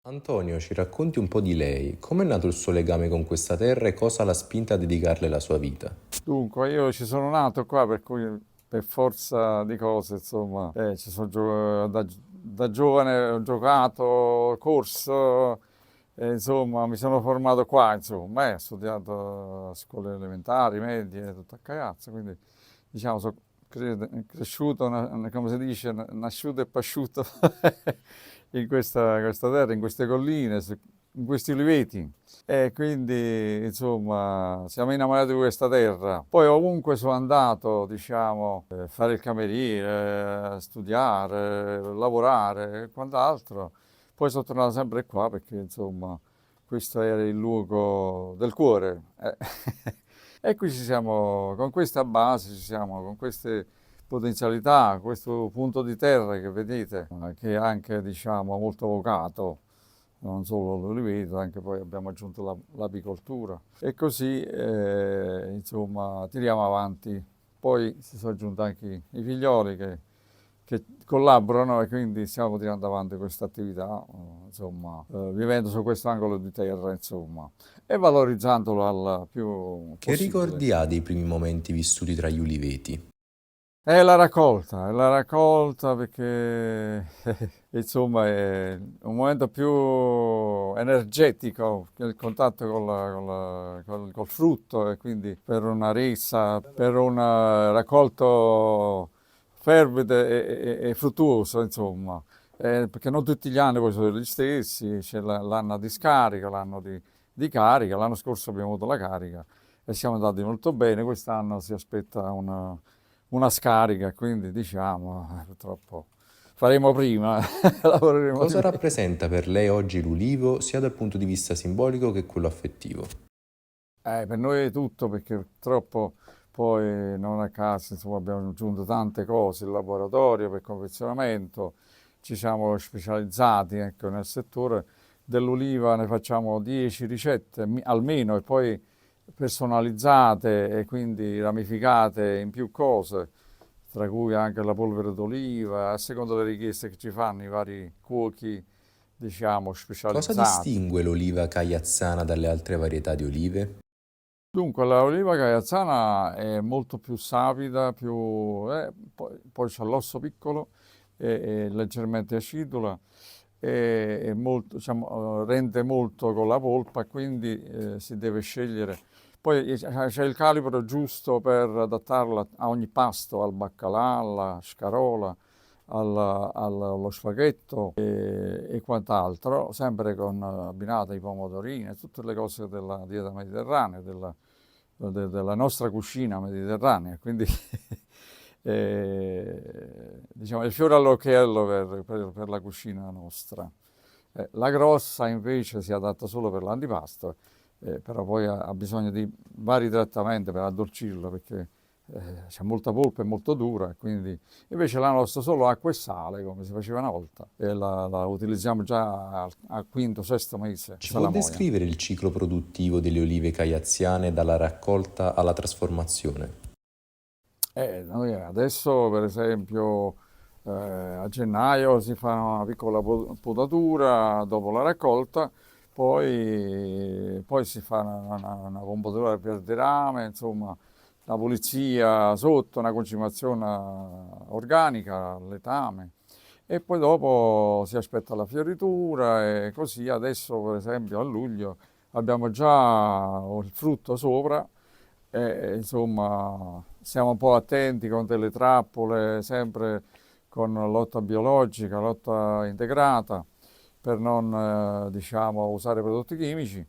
Antonio, ci racconti un po' di lei, come è nato il suo legame con questa terra e cosa l'ha spinta a dedicarle la sua vita? Dunque, io ci sono nato qua, per cui per forza di cose, insomma, da giovane ho giocato, corso, insomma, mi sono formato qua, insomma, ho studiato a scuole elementari, medie, tutto a cagazzo, quindi diciamo sono cresciuto, come si dice, nasciuto e pasciuto in questa terra, in queste colline, in questi uliveti. E quindi, insomma, siamo innamorati di questa terra. Poi ovunque sono andato, diciamo, fare il cameriere, studiare, lavorare e quant'altro. Poi sono tornato sempre qua perché, insomma, questo era il luogo del cuore. E qui ci siamo, con questa base, ci siamo, con queste potenzialità, questo punto di terra che vedete, che è anche, diciamo, molto vocato, non solo l'oliveto, anche poi abbiamo aggiunto l'apicoltura. E così, insomma, tiriamo avanti. Poi si sono aggiunti anche i figlioli che collaborano e quindi stiamo tirando avanti questa attività, insomma, vivendo su questo angolo di terra, insomma, e valorizzandolo al più Che possibile. ricordi ha dei primi momenti vissuti tra gli uliveti? È la raccolta perché insomma è un momento più energetico, il contatto col frutto e quindi per una rissa, per un raccolto fervido e fruttuoso, insomma. Perché non tutti gli anni poi sono gli stessi, c'è l'anno di scarica, l'anno di carica, l'anno scorso abbiamo avuto la carica e siamo andati molto bene, quest'anno si aspetta una scarica, quindi diciamo, purtroppo faremo prima, lavoreremo di Cosa meno. rappresenta per lei oggi l'ulivo sia dal punto di vista simbolico che quello affettivo? Per noi è tutto perché purtroppo poi non a caso insomma, abbiamo aggiunto tante cose, il laboratorio per confezionamento, ci siamo specializzati ecco, nel settore dell'oliva, ne facciamo 10 ricette almeno e poi personalizzate e quindi ramificate in più cose, tra cui anche la polvere d'oliva, a seconda delle richieste che ci fanno i vari cuochi, diciamo, Cosa specializzati. distingue l'oliva cagliazzana dalle altre varietà di olive? Dunque, l'oliva cagliazzana è molto più sapida, poi c'ha l'osso piccolo e leggermente acidula e molto, diciamo, rende molto con la polpa, quindi si deve scegliere. Poi c'è il calibro giusto per adattarla a ogni pasto, al baccalà, alla scarola, allo spaghetto e quant'altro, sempre con abbinate i pomodorini e tutte le cose della dieta mediterranea, della nostra cucina mediterranea. Quindi diciamo, è il fiore all'occhiello per la cucina nostra. La grossa invece si adatta solo per l'antipasto, però poi ha bisogno di vari trattamenti per addolcirlo perché c'è molta polpa e molto dura, e quindi invece la nostra solo acqua e sale, come si faceva una volta, e la utilizziamo già al quinto, sesto mese, Ci può salamoia. descrivere il ciclo produttivo delle olive cagliazziane dalla raccolta alla trasformazione? Noi adesso, per esempio, a gennaio si fa una piccola potatura dopo la raccolta, poi si fa una pompatura per rame, insomma, la pulizia sotto, una concimazione organica, letame. E poi dopo si aspetta la fioritura e così adesso, per esempio, a luglio abbiamo già il frutto sopra e insomma siamo un po' attenti con delle trappole, sempre con lotta biologica, lotta integrata, per non diciamo, usare prodotti chimici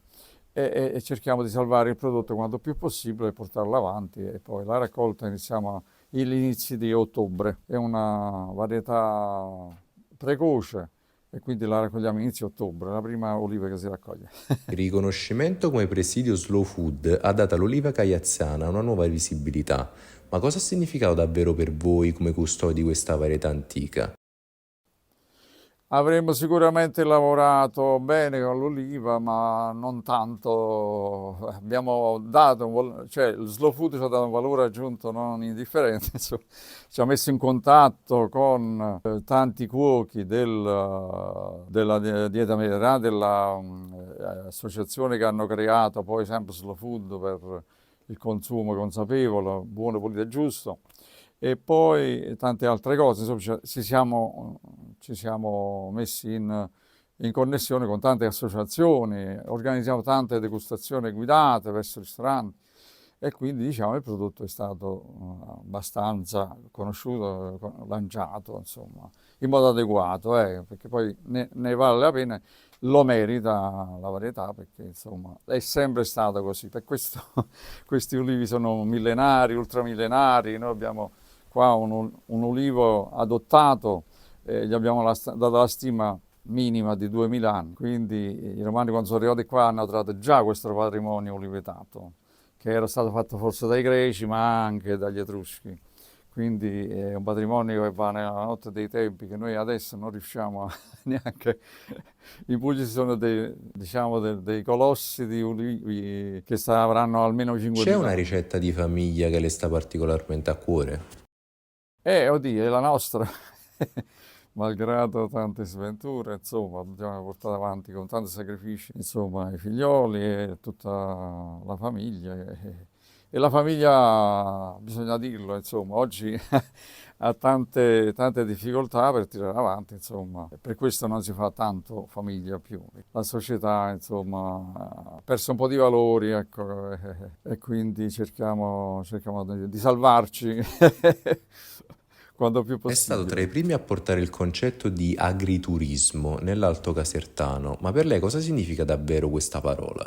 e cerchiamo di salvare il prodotto quanto più possibile e portarlo avanti e poi la raccolta iniziamo agli inizi di ottobre. È una varietà precoce e quindi la raccogliamo inizio ottobre, la prima oliva che si raccoglie. Il riconoscimento come presidio Slow Food ha dato all'oliva cagliazzana una nuova visibilità, ma cosa ha significato davvero per voi come custodi di questa varietà antica? Avremmo sicuramente lavorato bene con l'oliva, ma non tanto. Abbiamo dato cioè lo slow food ci ha dato un valore aggiunto non indifferente. Insomma, ci ha messo in contatto con tanti cuochi della dieta mediterranea, della associazione che hanno creato poi sempre slow food per il consumo consapevole, buono, pulito e giusto. E poi tante altre cose, insomma, ci siamo messi in connessione con tante associazioni, organizziamo tante degustazioni guidate verso ristoranti e quindi diciamo il prodotto è stato abbastanza conosciuto, lanciato insomma, in modo adeguato, perché poi ne vale la pena, lo merita la varietà perché insomma è sempre stato così. Per questo questi ulivi sono millenari, ultramillenari, noi abbiamo qua un ulivo adottato, gli abbiamo dato la stima minima di 2000 anni, quindi i romani quando sono arrivati qua hanno trovato già questo patrimonio olivetato, che era stato fatto forse dai greci ma anche dagli etruschi. Quindi è un patrimonio che va nella notte dei tempi che noi adesso non riusciamo neanche. In Puglia ci sono diciamo, dei colossi di ulivi che avranno almeno C'è 5.000 una anni. ricetta di famiglia che le sta particolarmente a cuore? Oddio, è la nostra, malgrado tante sventure, insomma, abbiamo portato avanti con tanti sacrifici, insomma, i figlioli e tutta la famiglia. E la famiglia, bisogna dirlo, insomma, oggi ha tante difficoltà per tirare avanti, insomma, e per questo non si fa tanto famiglia più. La società, insomma, ha perso un po' di valori, ecco, e quindi cerchiamo di salvarci quando più È stato tra possibile. i primi a portare il concetto di agriturismo nell'Alto Casertano, ma per lei cosa significa davvero questa parola?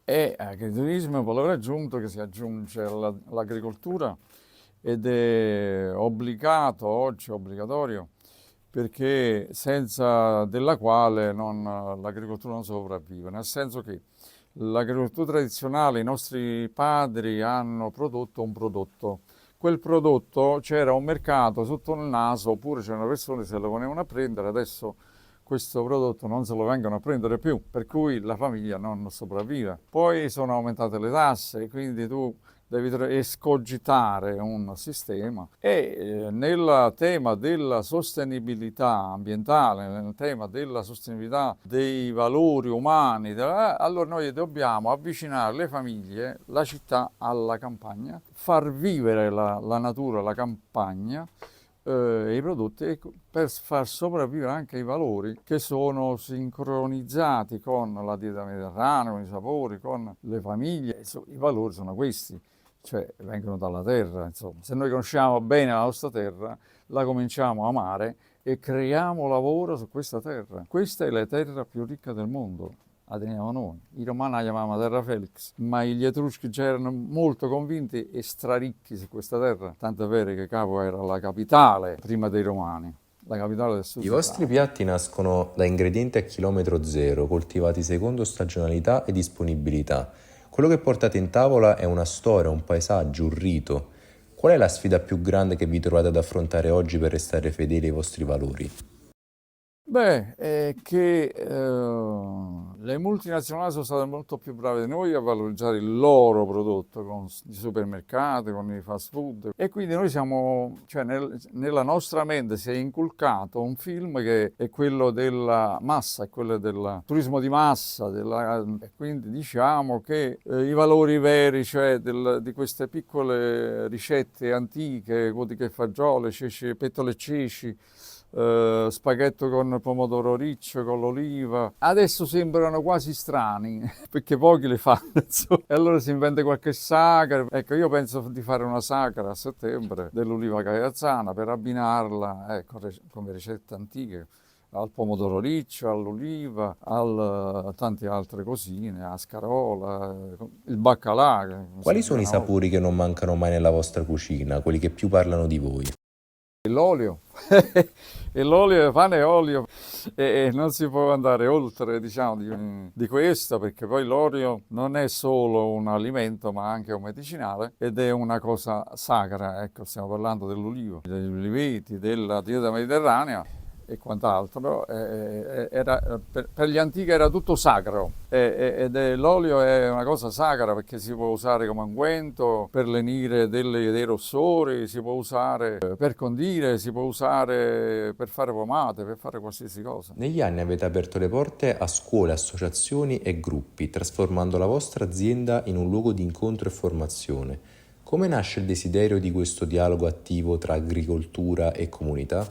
E agriturismo è un valore aggiunto che si aggiunge all'agricoltura ed è obbligato, oggi obbligatorio, perché senza della quale l'agricoltura non sopravvive, nel senso che l'agricoltura tradizionale, i nostri padri hanno prodotto un prodotto. Quel prodotto c'era un mercato sotto il naso, oppure c'erano persone che se lo venivano a prendere, adesso questo prodotto non se lo vengono a prendere più, per cui la famiglia non sopravvive. Poi sono aumentate le tasse, quindi tu devi escogitare un sistema e nel tema della sostenibilità ambientale, nel tema della sostenibilità dei valori umani, allora noi dobbiamo avvicinare le famiglie, la città alla campagna, far vivere la natura, la campagna, i prodotti per far sopravvivere anche i valori che sono sincronizzati con la dieta mediterranea, con i sapori, con le famiglie. Insomma, i valori sono questi, cioè vengono dalla terra. Insomma. Se noi conosciamo bene la nostra terra, la cominciamo a amare e creiamo lavoro su questa terra. Questa è la terra più ricca del mondo. La teniamo noi. I romani la chiamavano terra Felix, ma gli etruschi già erano molto convinti e straricchi su questa terra. Tanto è vero che Capo era la capitale prima dei romani, la capitale del sud I vostri Italia. piatti nascono da ingredienti a chilometro zero, coltivati secondo stagionalità e disponibilità. Quello che portate in tavola è una storia, un paesaggio, un rito. Qual è la sfida più grande che vi trovate ad affrontare oggi per restare fedeli ai vostri valori? Beh, è che le multinazionali sono state molto più brave di noi a valorizzare il loro prodotto con i supermercati, con i fast food e quindi noi siamo, cioè nella nostra mente si è inculcato un film che è quello della massa, è quello del turismo di massa, e quindi diciamo che i valori veri, cioè di queste piccole ricette antiche, codiche e fagiole, ceci, pettole e ceci, spaghetto con pomodoro riccio, con l'oliva. Adesso sembrano quasi strani perché pochi le fanno. E allora si inventa qualche sacra. Ecco, io penso di fare una sacra a settembre dell'oliva caiazzana per abbinarla, ecco, come ricette antiche al pomodoro riccio, all'oliva, a tante altre cosine, a scarola, il baccalà. Che non si Quali sono diceva i una volta. sapori che non mancano mai nella vostra cucina, quelli che più parlano di voi? L'olio, e l'olio, pane e olio, e non si può andare oltre, diciamo, di questo, perché poi l'olio non è solo un alimento, ma anche un medicinale ed è una cosa sacra. Ecco, stiamo parlando dell'olivo, degli uliveti, della dieta mediterranea e quant'altro, però per gli antichi era tutto sacro l'olio è una cosa sacra perché si può usare come unguento per lenire dei rossori, si può usare per condire, si può usare per fare pomate, per fare qualsiasi cosa. Negli anni avete aperto le porte a scuole, associazioni e gruppi, trasformando la vostra azienda in un luogo di incontro e formazione. Come nasce il desiderio di questo dialogo attivo tra agricoltura e comunità?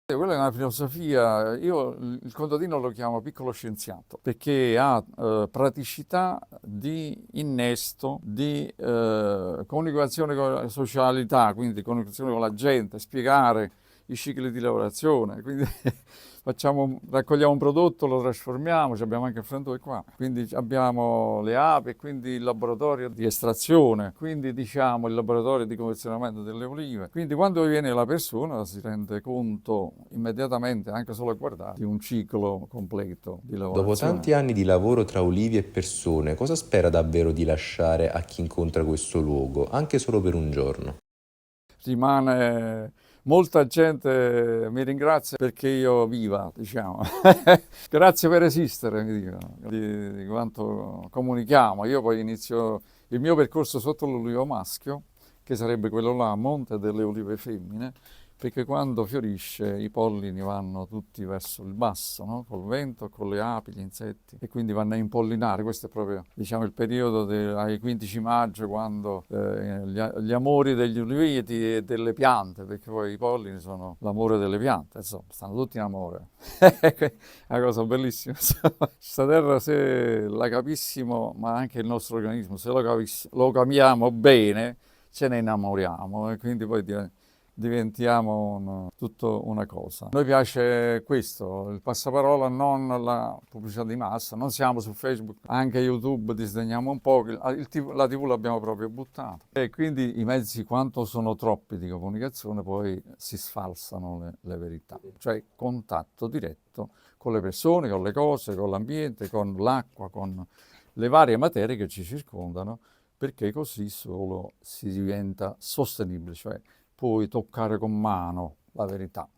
Quella è una filosofia, io il contadino lo chiamo piccolo scienziato, perché ha praticità di innesto, di comunicazione con la socialità, quindi comunicazione con la gente, spiegare i cicli di lavorazione, quindi raccogliamo un prodotto, lo trasformiamo, abbiamo anche il frantore qua, quindi abbiamo le api e quindi il laboratorio di estrazione, quindi diciamo il laboratorio di confezionamento delle olive, quindi quando viene la persona si rende conto immediatamente, anche solo a guardare, di un ciclo completo di Dopo tanti lavorazione. anni di lavoro tra ulivi e persone, cosa spera davvero di lasciare a chi incontra questo luogo, anche solo per un giorno? Rimane molta gente mi ringrazia perché io viva, diciamo. Grazie per esistere, mi dicono, di quanto comunichiamo. Io poi inizio il mio percorso sotto l'olivo maschio, che sarebbe quello là, a monte delle olive femmine, perché quando fiorisce i pollini vanno tutti verso il basso, no? Col vento, con le api, gli insetti, e quindi vanno a impollinare. Questo è proprio, diciamo, il periodo ai 15 maggio, quando gli amori degli uliveti e delle piante, perché poi i pollini sono l'amore delle piante, insomma, stanno tutti in amore. È una cosa bellissima. Questa terra, se la capissimo, ma anche il nostro organismo, se lo capiamo bene, ce ne innamoriamo e quindi poi diventiamo tutto una cosa. A noi piace questo, il passaparola, non la pubblicità di massa, non siamo su Facebook, anche YouTube disdegniamo un po', la TV l'abbiamo proprio buttata. E quindi i mezzi, quanto sono troppi di comunicazione, poi si sfalsano le verità, cioè contatto diretto con le persone, con le cose, con l'ambiente, con l'acqua, con le varie materie che ci circondano, perché così solo si diventa sostenibile, cioè puoi toccare con mano la verità.